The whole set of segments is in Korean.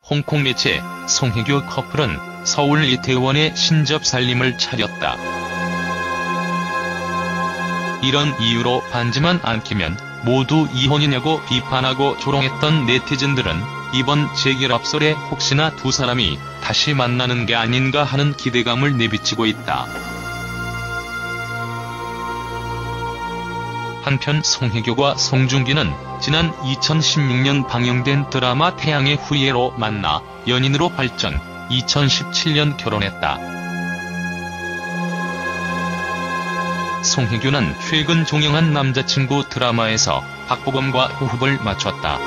홍콩 매체 송혜교 커플은 서울 이태원에 신접 살림을 차렸다. 이런 이유로 반지만 안 끼면 모두 이혼이냐고 비판하고 조롱했던 네티즌들은 이번 재결합설에 혹시나 두 사람이 다시 만나는 게 아닌가 하는 기대감을 내비치고 있다. 한편 송혜교와 송중기는 지난 2016년 방영된 드라마 태양의 후예로 만나 연인으로 발전, 2017년 결혼했다. 송혜교는 최근 종영한 남자친구 드라마에서 박보검과 호흡을 맞췄다.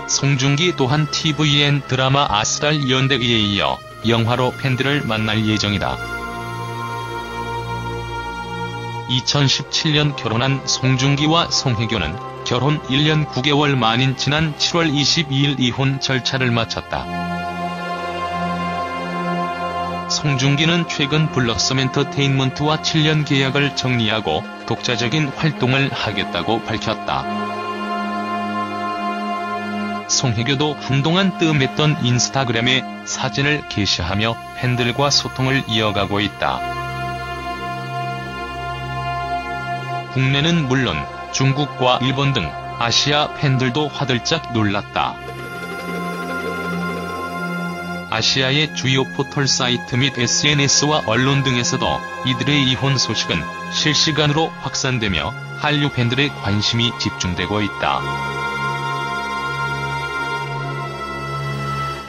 송중기 또한 tvN 드라마 아스달 연대기에 이어 영화로 팬들을 만날 예정이다. 2017년 결혼한 송중기와 송혜교는 결혼 1년 9개월 만인 지난 7월 22일 이혼 절차를 마쳤다. 송중기는 최근 블러썸 엔터테인먼트와 7년 계약을 정리하고 독자적인 활동을 하겠다고 밝혔다. 송혜교도 한동안 뜸했던 인스타그램에 사진을 게시하며 팬들과 소통을 이어가고 있다. 국내는 물론 중국과 일본 등 아시아 팬들도 화들짝 놀랐다. 아시아의 주요 포털 사이트 및 SNS와 언론 등에서도 이들의 이혼 소식은 실시간으로 확산되며 한류 팬들의 관심이 집중되고 있다.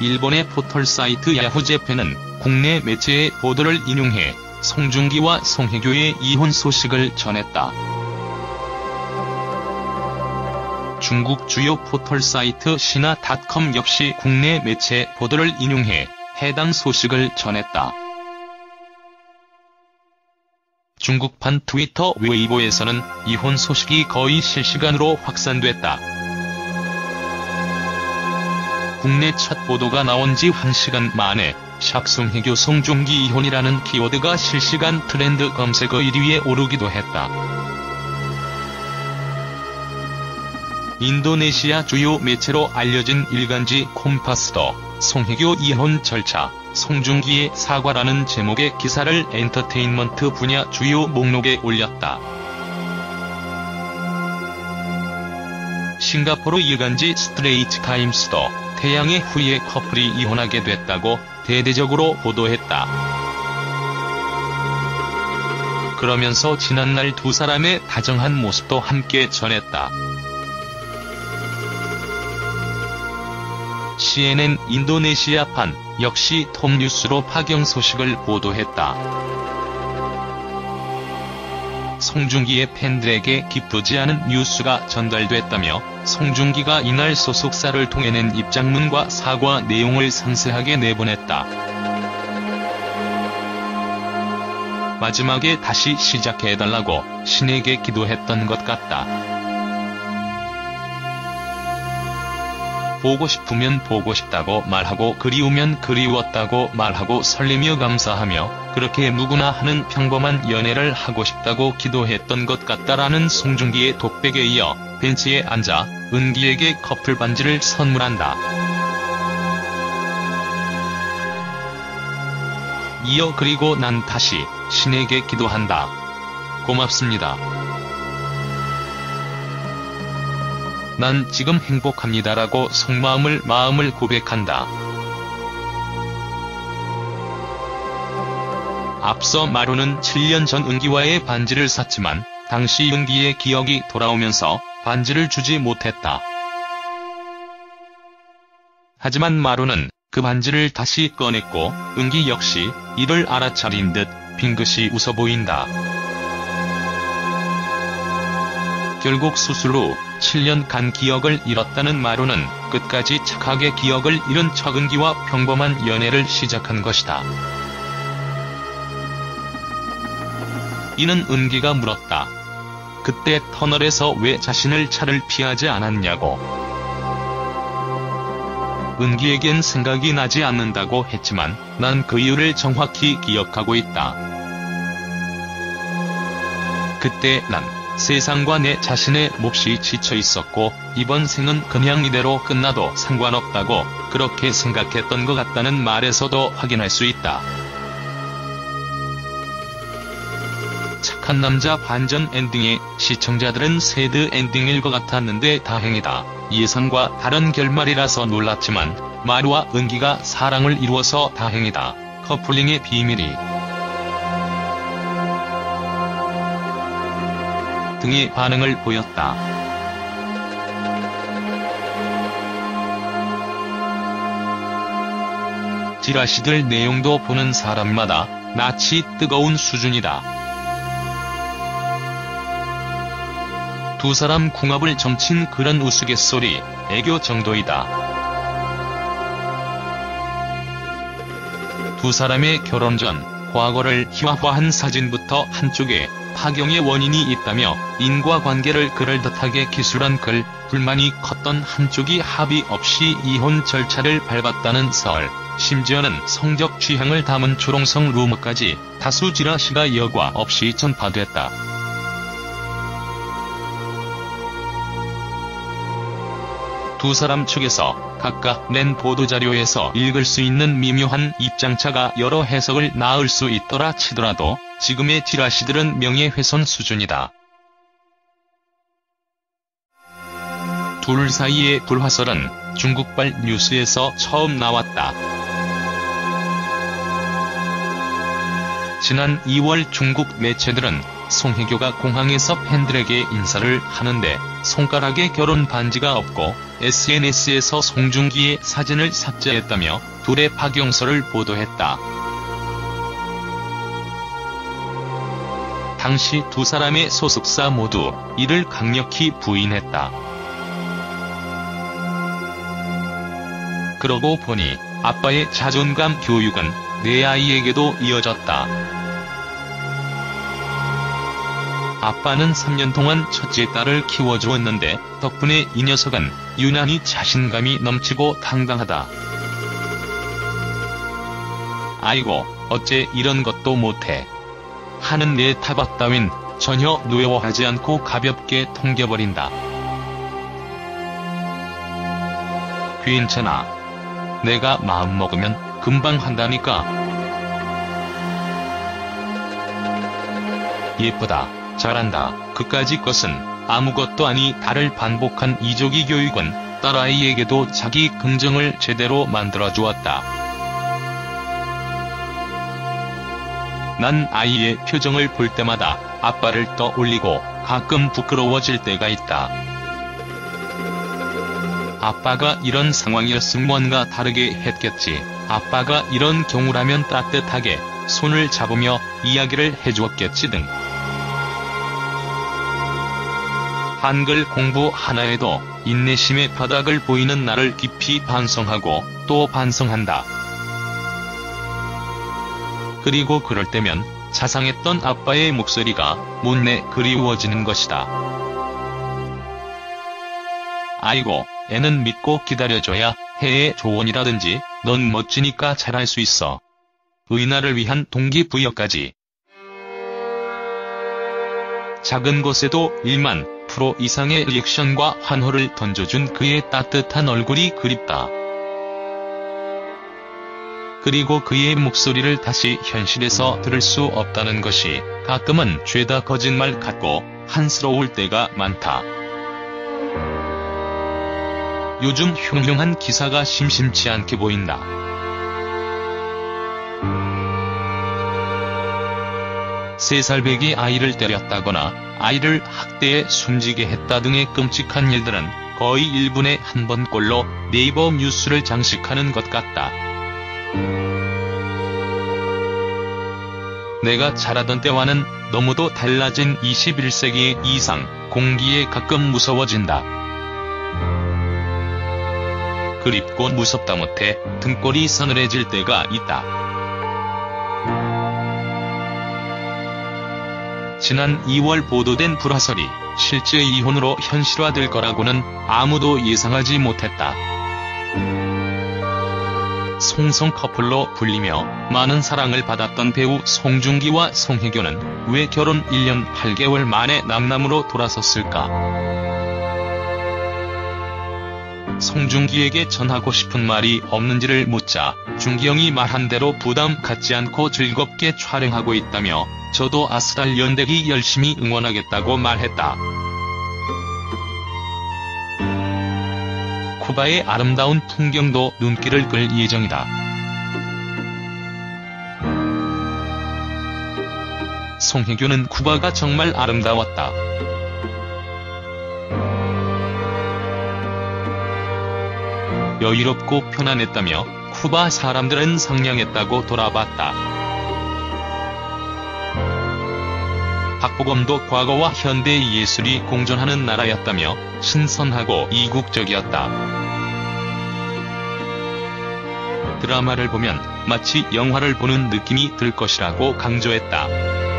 일본의 포털 사이트 야후재팬은 국내 매체의 보도를 인용해 송중기와 송혜교의 이혼 소식을 전했다. 중국 주요 포털 사이트 신화닷컴 역시 국내 매체 보도를 인용해 해당 소식을 전했다. 중국판 트위터 웨이보에서는 이혼 소식이 거의 실시간으로 확산됐다. 국내 첫 보도가 나온 지 1시간 만에 샵 송혜교 송중기 이혼이라는 키워드가 실시간 트렌드 검색어 1위에 오르기도 했다. 인도네시아 주요 매체로 알려진 일간지 콤파스도 송혜교 이혼 절차, 송중기의 사과라는 제목의 기사를 엔터테인먼트 분야 주요 목록에 올렸다. 싱가포르 일간지 스트레이트타임스도 태양의 후예 커플이 이혼하게 됐다고 대대적으로 보도했다. 그러면서 지난날 두 사람의 다정한 모습도 함께 전했다. CNN 인도네시아판 역시 톱뉴스로 파경 소식을 보도했다. 송중기의 팬들에게 기쁘지 않은 뉴스가 전달됐다며 송중기가 이날 소속사를 통해 낸 입장문과 사과 내용을 상세하게 내보냈다. 마지막에 다시 시작해달라고 신에게 기도했던 것 같다. 보고 싶으면 보고 싶다고 말하고 그리우면 그리웠다고 말하고 설레며 감사하며 그렇게 누구나 하는 평범한 연애를 하고 싶다고 기도했던 것 같다라는 송중기의 독백에 이어 벤치에 앉아 은기에게 커플 반지를 선물한다. 이어 그리고 난 다시 신에게 기도한다. 고맙습니다. 난 지금 행복합니다라고 속마음을 고백한다. 앞서 마루는 7년 전 은기와의 반지를 샀지만 당시 은기의 기억이 돌아오면서 반지를 주지 못했다. 하지만 마루는 그 반지를 다시 꺼냈고 은기 역시 이를 알아차린 듯 빙긋이 웃어 보인다. 결국 수술 후 7년간 기억을 잃었다는 마루는 끝까지 착하게 기억을 잃은 척은기와 평범한 연애를 시작한 것이다. 이는 은기가 물었다. 그때 터널에서 왜 자신을 차를 피하지 않았냐고. 은기에겐 생각이 나지 않는다고 했지만 난 그 이유를 정확히 기억하고 있다. 그때 난 세상과 내 자신에 몹시 지쳐 있었고 이번 생은 그냥 이대로 끝나도 상관없다고 그렇게 생각했던 것 같다는 말에서도 확인할 수 있다. 착한 남자 반전 엔딩에 시청자들은 새드 엔딩일 것 같았는데 다행이다. 예상과 다른 결말이라서 놀랐지만 마루와 은기가 사랑을 이루어서 다행이다. 커플링의 비밀이 등의 반응을 보였다. 지라시들 내용도 보는 사람마다 낯이 뜨거운 수준이다. 두 사람 궁합을 점친 그런 우스갯소리, 애교 정도이다. 두 사람의 결혼 전 과거를 희화화한 사진부터 한쪽에 파경의 원인이 있다며 인과관계를 그럴듯하게 기술한 글, 불만이 컸던 한쪽이 합의 없이 이혼 절차를 밟았다는 설, 심지어는 성적 취향을 담은 초롱성 루머까지 다수 지라시가 여과 없이 전파됐다. 두 사람 측에서 각각 낸 보도자료에서 읽을 수 있는 미묘한 입장차가 여러 해석을 낳을 수 있더라 치더라도 지금의 지라시들은 명예훼손 수준이다. 둘 사이의 불화설은 중국발 뉴스에서 처음 나왔다. 지난 2월 중국 매체들은 송혜교가 공항에서 팬들에게 인사를 하는데 손가락에 결혼 반지가 없고 SNS에서 송중기의 사진을 삭제했다며 둘의 파경설을 보도했다. 당시 두 사람의 소속사 모두 이를 강력히 부인했다. 그러고 보니 아빠의 자존감 교육은 내 아이에게도 이어졌다. 아빠는 3년 동안 첫째 딸을 키워주었는데 덕분에 이 녀석은 유난히 자신감이 넘치고 당당하다. 아이고 어째 이런 것도 못해 하는 내 타박 따윈 전혀 노여워하지 않고 가볍게 통겨버린다. 괜찮아. 내가 마음먹으면 금방 한다니까. 예쁘다. 잘한다. 그까짓 것은 아무것도 아니 달을 반복한 이조기 교육은 딸아이에게도 자기 긍정을 제대로 만들어주었다. 난 아이의 표정을 볼 때마다 아빠를 떠올리고 가끔 부끄러워질 때가 있다. 아빠가 이런 상황이었으면 뭔가 다르게 했겠지. 아빠가 이런 경우라면 따뜻하게 손을 잡으며 이야기를 해주었겠지 등. 한글 공부 하나에도 인내심의 바닥을 보이는 나를 깊이 반성하고 또 반성한다. 그리고 그럴 때면 자상했던 아빠의 목소리가 못내 그리워지는 것이다. 아이고, 애는 믿고 기다려줘야 해의 조언이라든지 넌 멋지니까 잘할 수 있어. 의나를 위한 동기부여까지. 작은 것에도 1만 % 이상의 리액션과 환호를 던져준 그의 따뜻한 얼굴이 그립다. 그리고 그의 목소리를 다시 현실에서 들을 수 없다는 것이 가끔은 죄다 거짓말 같고 한스러울 때가 많다. 요즘 흉흉한 기사가 심심치 않게 보인다. 세살배기 아이를 때렸다거나 아이를 학대해 숨지게 했다 등의 끔찍한 일들은 거의 1분에 한 번꼴로 네이버 뉴스를 장식하는 것 같다. 내가 자라던 때와는 너무도 달라진 21세기의 이상 공기에 가끔 무서워진다. 그립고 무섭다 못해 등골이 서늘해질 때가 있다. 지난 2월 보도된 불화설이 실제 이혼으로 현실화될 거라고는 아무도 예상하지 못했다. 송송 커플로 불리며 많은 사랑을 받았던 배우 송중기와 송혜교는 왜 결혼 1년 8개월 만에 남남으로 돌아섰을까? 송중기에게 전하고 싶은 말이 없는지를 묻자 중기형이 말한 대로 부담 갖지 않고 즐겁게 촬영하고 있다며 저도 아스달 연대기 열심히 응원하겠다고 말했다. 쿠바의 아름다운 풍경도 눈길을 끌 예정이다. 송혜교는 쿠바가 정말 아름다웠다. 여유롭고 편안했다며 쿠바 사람들은 상냥했다고 돌아봤다. 박보검도 과거와 현대 예술이 공존하는 나라였다며 신선하고 이국적이었다. 드라마를 보면 마치 영화를 보는 느낌이 들 것이라고 강조했다.